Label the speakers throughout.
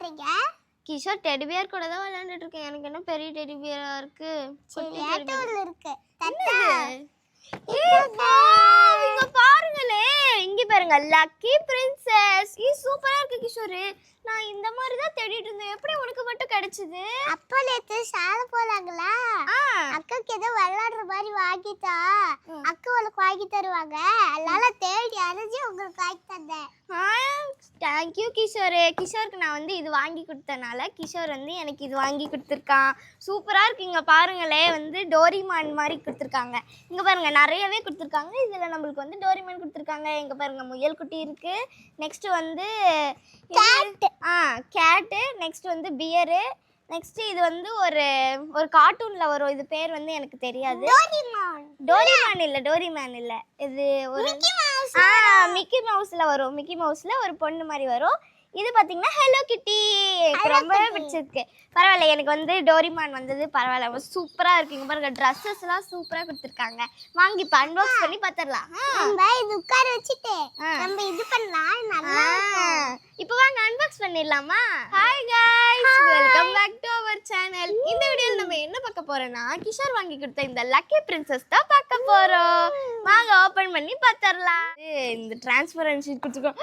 Speaker 1: பண்றீங்க?
Speaker 2: Kishore teddy bear கூட தான் விளையாண்டுட்டு இருக்கேன். எனக்கு என்ன பெரிய டெடி பியரா இருக்கு?
Speaker 1: சரி ஏட்டோல இருக்கு.
Speaker 2: இங்க பாருங்களே, இங்க பாருங்க லக்கி பிரின்சஸ். சூப்பரா இருக்கு கிஷோர். நான் இந்த மாதிரி தான் தேடிட்டு இருந்தேன். எப்படி உனக்கு மட்டும் கிடைச்சது?
Speaker 1: அப்பா நேத்து சால போலாங்களா, அக்காக்கு ஏதோ விளையாடுற மாதிரி வாங்கிட்டா. அக்கா உனக்கு வாங்கி தருவாங்க, அதனால தேடி அரைஞ்சி உங்களுக்கு வாங்கி தந்தேன்.
Speaker 2: தேங்க்யூ கிஷோர். கிஷோருக்கு நான் வந்து இது வாங்கி கொடுத்தனால கிஷோர் வந்து எனக்கு இது வாங்கி கொடுத்துருக்கான். சூப்பராக இருக்கு. இங்கே பாருங்களே, வந்து டோரிமான் மாதிரி கொடுத்துருக்காங்க. இங்கே பாருங்க நிறையவே கொடுத்துருக்காங்க. இதில் நம்மளுக்கு வந்து டோரிமான் கொடுத்துருக்காங்க. இங்கே பாருங்க முயல் குட்டி இருக்கு. நெக்ஸ்ட் வந்து கேட்டு. நெக்ஸ்ட் வந்து பியரு. நெக்ஸ்ட் இது வந்து ஒரு கார்ட்டூன்ல வரும். இது பேர் வந்து எனக்கு தெரியாது. டோரிமான் இல்ல இது ஒரு மிக்கி மவுஸ்ல வரும். மிக்கி மவுஸ்ல ஒரு பொண்ணு மாதிரி வரும். இது பாத்தீங்கன்னா ஹலோ கிட்டி. எனக்கு ரொம்பவே பிடிச்சிருக்கு. பரவாயில்ல, எனக்கு வந்து டோரிமான் வந்தது பரவாயில்ல, சூப்பரா இருக்கு. இங்க பாருங்க ட்ரெஸ்ஸஸ் எல்லாம் சூப்பரா கொடுத்துருக்காங்க. வாங்கி இப்ப அன்பாக்ஸ் பண்ணி பாத்திரலாம்.
Speaker 1: நம்ம இது உட்கார வச்சுட்டு நம்ம இது பண்ணலாம். நல்லா
Speaker 2: இப்போ வாங்க அன்பாக்ஸ் பண்ணிடலாமா? Hi guys, welcome back to our channel. இந்த வீடியோல நம்ம என்ன பார்க்க போறோம்னா, கிஷோர் வாங்கி கொடுத்த இந்த லக்கி பிரின்சஸ் தான் பார்க்க போறோம். வாங்க ஓபன் பண்ணி பாத்திரலாம். இந்த டிரான்ஸ்பரன்சி கொடுத்துருக்கோம்.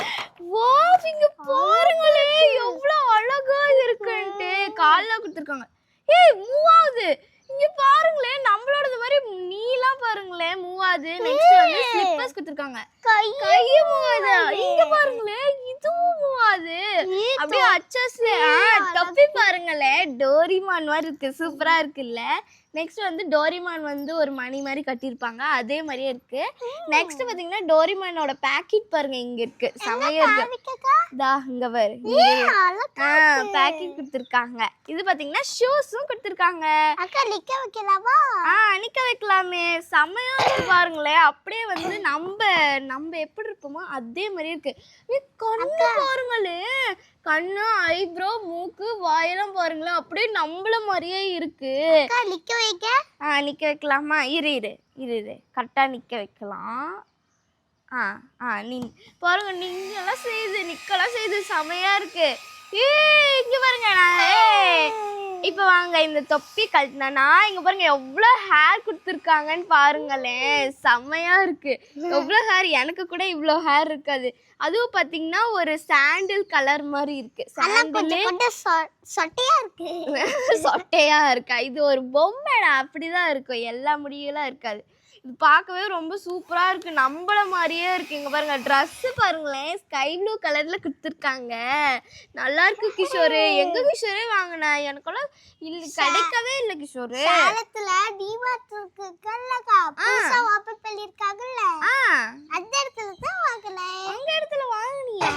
Speaker 2: வாவ், இங்க பாருங்களே எவ்வளவு அழகா இருக்குன்னு. கால்ல கொடுத்துருக்காங்க. மூவ் ஆகுது. இங்க பாருங்களே, நம்மளோட மாதிரி நீலாம் பாருங்களே மூவ் ஆகுது. நெக்ஸ்ட் வந்து ஸ்லிப்பர்ஸ் கொடுத்துருக்காங்க. கையை மூவ் ஆகுது. இங்க பாருங்களே, இதுவும் மூவ் ஆகுது. அப்படியே அச்சஸ்ல தப்பி பாருங்களே, டோரிமான் மாதிரி இருக்கு. சூப்பரா இருக்குல்ல? நெக்ஸ்ட் வந்து டோரிமான் வந்து ஒரு மணி மாதிரி கட்டியிருப்பாங்க, அதே மாதிரியே இருக்கு. நெக்ஸ்ட் பாத்தீங்கன்னா டோரிமானோட பேக்கெட் பாருங்க இங்க இருக்கு. செமையா இருக்கு. இங்க பாரு, பேக்கெட் கொடுத்துருக்காங்க. இது பாத்தீங்கன்னா ஷூஸும் கொடுத்துருக்காங்க.
Speaker 1: நிக்க வைக்கலாமா?
Speaker 2: நிக்க வைக்கலாமே. செமையா இருக்கு பாருங்களேன். அப்படியே வந்து நம்ம எப்படி இருப்போமோ அதே மாதிரி இருக்கு. கண்ணு பாருங்களே, கண்ணு, ஐப்ரோ, மூக்கு, வாயெல்லாம் பாருங்களேன், அப்படியே நம்மள மாதிரியே இருக்கு.
Speaker 1: நிக்க வைக்க
Speaker 2: நிக்க வைக்கலாமா? இரு கரெக்டா நிக்க வைக்கலாம். நீ பாருங்க, நீங்கெல்லாம் செய்யுது, நிக்கலாம் செய்யுது. செமையா இருக்கு. இங்க பாருங்க. இப்ப வாங்க இந்த தொப்பி கழட்டினா இங்க பாருங்க எவ்வளவு ஹேர் கொடுத்துருக்காங்கன்னு பாருங்களேன். செம்மையா இருக்கு. எவ்வளவு ஹேர், எனக்கு கூட இவ்வளவு ஹேர் இருக்காது. அதுவும் பாத்தீங்கன்னா ஒரு சாண்டில் கலர் மாதிரி இருக்கு. சொட்டையா இருக்கா? இது ஒரு பொம்மைடா, அப்படிதான் இருக்கும். எல்லா முடியெல்லாம் இருக்காது. இது பார்க்கவே ரொம்ப சூப்பரா இருக்கு. நம்மள மாதிரியே இருக்கு. இங்க பாருங்க, ட்ரெஸ் பாருங்களேன், ஸ்கை ப்ளூ கலர்ல கொடுத்துருக்காங்க. நல்லா இருக்கு கிஷோர். எங்க கிஷோரே வாங்கின, எனக்கெல்லாம் கிடைக்கவே இல்லை கிஷோர்.
Speaker 1: சேலத்துல டிமார்ட் இருக்குல்லக்கா, புதுசா ஓபன் பண்ணிருக்காங்கல்ல, அந்த இடத்துல தான் வாங்குனேன்.
Speaker 2: அந்த இடத்துல வாங்குனியா?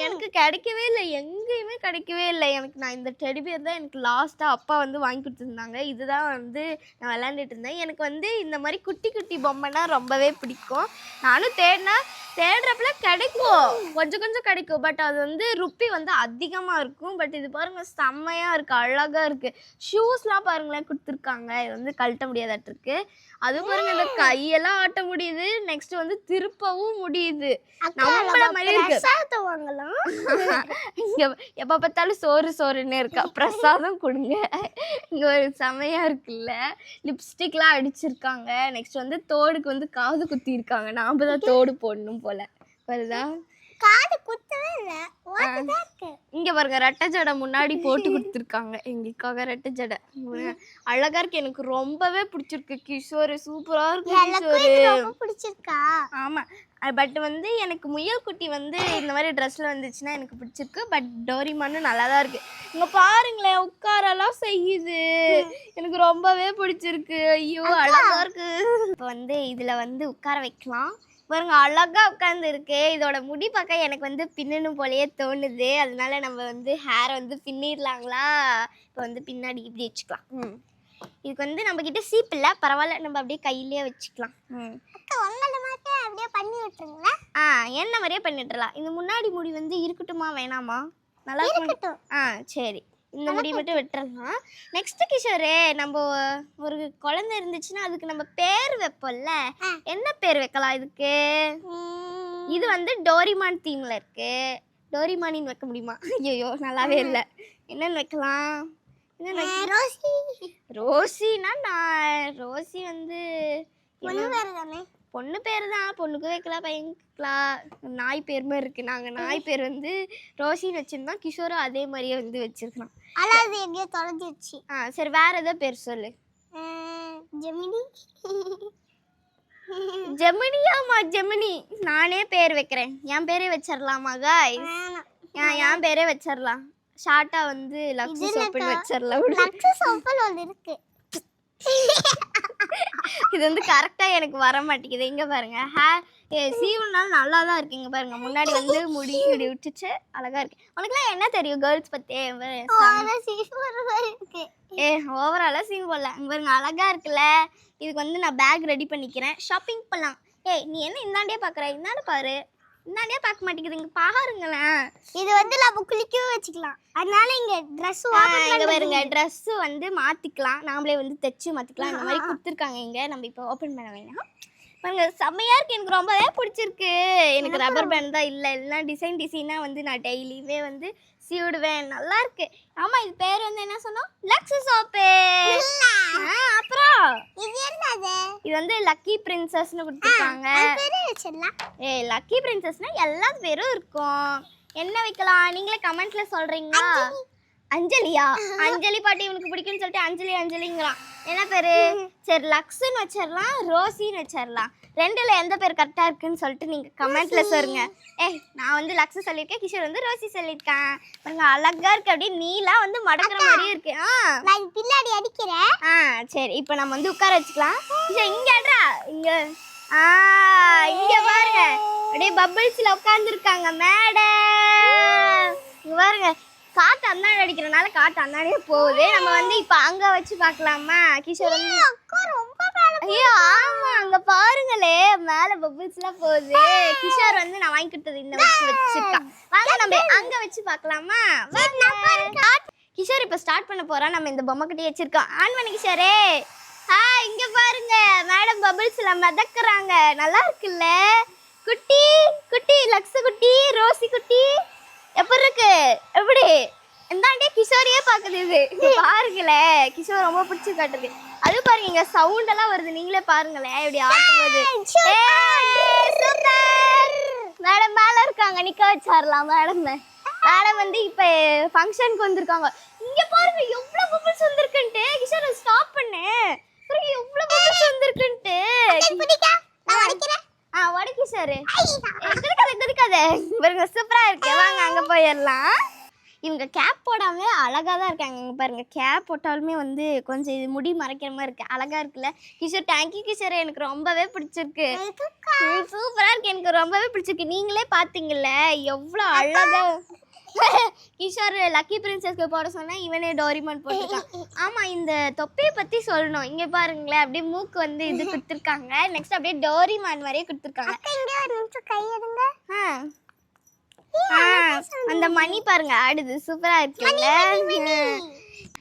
Speaker 2: எனக்கு கிடைக்கவே இல்லை, எங்கேயுமே கிடைக்கவே இல்லை. நான் இந்த டெடி பியர் தான் எனக்கு லாஸ்டா அப்பா வந்து வாங்கி கொடுத்துருந்தாங்க. இதுதான் வந்து நான் விளையாண்டுட்டு இருந்தேன். எனக்கு வந்து இந்த மாதிரி குட்டி குட்டி பொம்மைனா ரொம்பவே பிடிக்கும். நானும் தேடுறப்பல கிடைக்கும், கொஞ்சம் கிடைக்கும். பட் அது வந்து ருப்பி வந்து அதிகமா இருக்கும். பட் இது பாருங்க செம்மையா இருக்கு, அழகா இருக்கு. ஷூஸ்லாம் பாருங்களேன் கொடுத்துருக்காங்க. இது வந்து கழட்ட முடியாதாட்டு இருக்கு. அது பாருங்க, இந்த கையெல்லாம் ஆட்ட முடியுது. நெக்ஸ்ட் வந்து திருப்பவும் முடியுது. நம்மள மாதிரி இருக்கு. இங்க எப்ப பார்த்தாலும் சோறுன்னு இருக்கா. பிரசாதம் கொடுங்க. இங்க ஒரு செமையா இருக்குல்ல, லிப்ஸ்டிக்லாம் அடிச்சிருக்காங்க. நெக்ஸ்ட் வந்து தோடுக்கு வந்து காது குத்தி இருக்காங்க. நாம தான் தோடு போடணும் போல. வருதா?
Speaker 1: காது குத்தவே இல்ல, ஓடுதா இருக்கு.
Speaker 2: இங்க பாருங்க, ரெட்டை ஜடை முன்னாடி போட்டு கொடுத்துருக்காங்க எங்களுக்காக. ரெட்டை ஜடை அழகா இருக்கு. எனக்கு ரொம்பவே பிடிச்சிருக்கு கிஷோர். சூப்பரா இருக்கு கிஷோர்.
Speaker 1: ரொம்ப பிடிச்சிருக்கா?
Speaker 2: ஆமா, பட் வந்து எனக்கு முயல் குட்டி வந்து இந்த மாதிரி ட்ரெஸ்ல வந்துச்சுன்னா எனக்கு பிடிச்சிருக்கு. பட் டோரிமானும் நல்லா தான் இருக்கு. இங்க பாருங்களேன், உட்காரெல்லாம் செய்யுது. எனக்கு ரொம்பவே பிடிச்சிருக்கு. ஐயோ அழகா இருக்கு. இப்போ வந்து இதுல வந்து உட்கார வைக்கலாம். பாருங்க அழகா உட்காந்து இருக்கு. இதோட முடி பார்க்க எனக்கு வந்து பின்னணும் போலயே தோணுது. அதனால நம்ம வந்து ஹேர் வந்து பின்னிடலாங்களா? இப்போ வந்து பின்னாடி இப்படி வச்சுக்கலாம். இதுக்கு வந்து நம்ம கிட்ட சீப் இல்லை, பரவாயில்ல, நம்ம அப்படியே கையிலேயே வச்சுக்கலாம்.
Speaker 1: அப்படியே பண்ணி விட்டுருங்களா?
Speaker 2: என்ன மாதிரியே பண்ணிட்டுலாம். இந்த முன்னாடி முடி வந்து இருக்கட்டுமா வேணாமா? நல்லா இருக்கட்டும். சரி, இந்த முடி மட்டும் விட்டுறலாம். நெக்ஸ்ட் கிஷோரே, நம்ம ஒரு குழந்தை இருந்துச்சுன்னா அதுக்கு நம்ம பேர் வைப்போம்ல, என்ன பேர் வைக்கலாம் இதுக்கு? இது வந்து டோரிமான் தீம்ல இருக்கு. டோரிமானின்னு வைக்க முடியுமா? ஐயோ நல்லாவே இல்லை. என்னன்னு வைக்கலாம்? என்ன
Speaker 1: ரோசி.
Speaker 2: ரோசினா நான் ரோசி வந்து
Speaker 1: பொண்ணு பேர் தானே?
Speaker 2: பொண்ணு பேர் தான். பொண்ணுக்கு வைக்கலாம், பையனுக்கு வைக்கலாம். நாய் பேர் மாதிரி இருக்கு. நாங்கள் நாய் பேர் வந்து ரோசின்னு வச்சிருந்தோம். கிஷோரும் அதே மாதிரியே வந்து வச்சிருக்கலாம்.
Speaker 1: அதாவது எங்கேயோ தொலைஞ்சிருச்சு.
Speaker 2: சரி வேற ஏதோ பேர் சொல்லு.
Speaker 1: ஜெமினி.
Speaker 2: ஜெமினியாமா? ஜெமினி நானே பேர் வைக்கிறேன். என் பேரே வச்சிடலாமா காய்ஸ்? என் பேரே வச்சிடலாம். ஷார்ட்டா வந்து லக்ஸு சோப்புன்னு வச்சிடலாம்.
Speaker 1: லக்ஸு சோப்புன்னு ஒன்று இருக்கு.
Speaker 2: இது வந்து கரெக்டா எனக்கு வர மாட்டேங்குது. இங்க பாருங்க, சீவனாலும் நல்லா தான் இருக்கு. இங்க பாருங்க, முன்னாடி வந்து முடி இப்படி விட்டுச்சு, அழகா இருக்கு. உனக்குலாம் என்ன தெரியும் கேர்ள்ஸ் பத்தி? ஓவராலா சீன் போடல. இங்க பாருங்க, அழகா இருக்குல்ல. இதுக்கு வந்து நான் பேக் ரெடி பண்ணிக்கிறேன். ஷாப்பிங் பண்ணலாம். நீ என்ன இந்தாண்டே பாக்குற? இந்தாண்ட பாரு. இந்தாண்டே பார்க்க மாட்டேங்குது. இங்க பாருங்களேன். இது வந்து நம்ம குளிக்கவும் வச்சுக்கலாம். அதனால இங்க ட்ரெஸ் இங்க பாருங்க, ட்ரெஸ் வந்து மாத்திக்கலாம். நாமளே வந்து தைச்சு மாத்திக்கலாம். இந்த மாதிரி கொடுத்துருக்காங்க. இங்க நம்ம இப்போ ஓப்பன் பண்ண வேணாம். பாருங்க, செம்மையா இருக்கு. எனக்கு ரொம்பவே பிடிச்சிருக்கு. எனக்கு ரப்பர் பேண்ட் தான் இல்லை. எல்லாம் டிசைனா வந்து நான் டெய்லியுமே வந்து சீவிடுவேன். நல்லா இருக்கு. ஆமா, இது பேர் வந்து என்ன சொன்னோம்? Lux soap. அப்புறம் இது வந்து லக்கி பிரின்சஸ்னு கொடுத்துருக்காங்க. லக்கி பிரின்சஸ்னா எல்லா பேரும் இருக்கும். என்ன வைக்கலாம்? நீங்களே கமெண்ட்ல சொல்றீங்களா? அஞ்சலியா? அஞ்சலி பாட்டி இவனுக்கு பிடிக்கும்னு சொல்லிட்டு அஞ்சலிங்கிறான். என்ன பேரு? சரி, லக்ஸுன்னு வச்சிடலாம், ரோசின்னு வச்சிடலாம். ரெண்டுல எந்த பேர் கரெக்டா இருக்குன்னு சொல்லிட்டு நீங்க கமெண்ட்ல சொல்லுங்க. நான் வந்து லக்ஸு சொல்லியிருக்கேன், கிஷோர் வந்து ரோசி சொல்லியிருக்கேன். பாருங்க, அழகா இருக்கு. அப்படியே நீலா வந்து மடக்கிற மாதிரியே இருக்கு.
Speaker 1: நான் பின்னாடி அடிக்கிறேன்.
Speaker 2: சரி, இப்போ நம்ம வந்து உட்கார வச்சுக்கலாம். இங்கடா, இங்க இங்க பாருங்க, அப்படியே பபிள்ஸ்ல உட்கார்ந்துருக்காங்க மேடம். இங்க பாருங்க, காட்டு அந்தாண்டி அடிக்கிறனால காட்டு அந்தாண்டியே போகுது. நம்ம வந்து இப்ப அங்க வச்சு பார்க்கலாமா? கிஷோர் வந்து ஐயோ ஆமா, அங்க பாருங்களே, மேல பபிள்ஸ் எல்லாம் போகுது. கிஷோர் வந்து நான் வாங்கி கொடுத்தது இந்த வச்சிருக்கான். வாங்க நம்ம அங்க வச்சு பார்க்கலாமா? கிஷோர் இப்ப ஸ்டார்ட் பண்ண போறான். நம்ம இந்த பொம்மை கட்டி வச்சிருக்கோம். ஆன் பண்ணி கிஷோரே. இங்க பாருங்க, மேடம் பபிள்ஸ்ல மிதக்குறாங்க. நல்லா இருக்குல்ல? குட்டி குட்டி லக்ஸு குட்டி, ரோசி குட்டி எப்படி இருக்கு? எப்படி இந்தாண்டே கிஷோரையே பாக்குது. இது பாருங்களே, கிஷோர் ரொம்ப பிடிச்சி காட்டுது. அது பாருங்க, இங்க சவுண்ட் எல்லாம் வருது. நீங்களே பாருங்களேன், இப்படி ஆட்டும்போது. மேடம் மேல இருக்காங்க, நிக்க வச்சிடலாம். மேடம் வந்து இப்ப ஃபங்க்ஷனுக்கு வந்திருக்காங்க. இங்க பாருங்க எவ்வளவு பபிள்ஸ் வந்திருக்குன்ட்டு. கிஷோர் ஸ்டாப் பண்ணு. எவ்வளவு பபிள்ஸ் வந்திருக்குன்ட்டு. வடக்கி சாரு குதிக்காத. பாருங்க, சூப்பரா இருக்கு. வாங்க அங்க போயிடலாம். இவங்க கேப் போடாம அழகா தான் இருக்காங்க. இங்க பாருங்க, கேப் போட்டாலுமே வந்து கொஞ்சம் இது முடி மறைக்கிற மாதிரி இருக்கு. அழகா இருக்குல்ல கிஷோர்? தேங்க்யூ கிஷோர், எனக்கு ரொம்பவே பிடிச்சிருக்கு. சூப்பரா இருக்கு, எனக்கு ரொம்பவே பிடிச்சிருக்கு. நீங்களே பாத்தீங்கல்ல எவ்வளவு அழகா. கிஷோர் லக்கி பிரின்சஸ்க்கு போட சொன்னா இவனே டோரிமான் போட்டுருக்கான். ஆமா, இந்த தொப்பியை பத்தி சொல்லணும். இங்க பாருங்களேன், அப்படியே மூக்கு வந்து இது கொடுத்துருக்காங்க. நெக்ஸ்ட் அப்படியே டோரிமான் மாதிரியே கொடுத்துருக்காங்க. அந்த மணி பாருங்க ஆடுது, சூப்பரா இருக்குல்ல?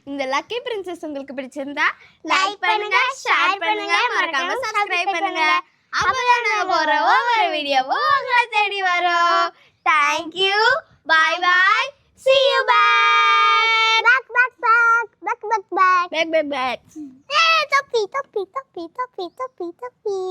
Speaker 2: இந்த லக்கி பிரின்சஸ் உங்களுக்கு பிடிச்சிருந்தா லைக் பண்ணுங்க, ஷேர் பண்ணுங்க, மறக்காம சப்ஸ்கிரைப் பண்ணுங்க. அப்பதான் நான் போற ஒவ்வொரு வீடியோவும் உங்களை தேடி வரும். Thank you. Bye bye. See you back.
Speaker 1: Back.
Speaker 2: Back.
Speaker 1: Topi.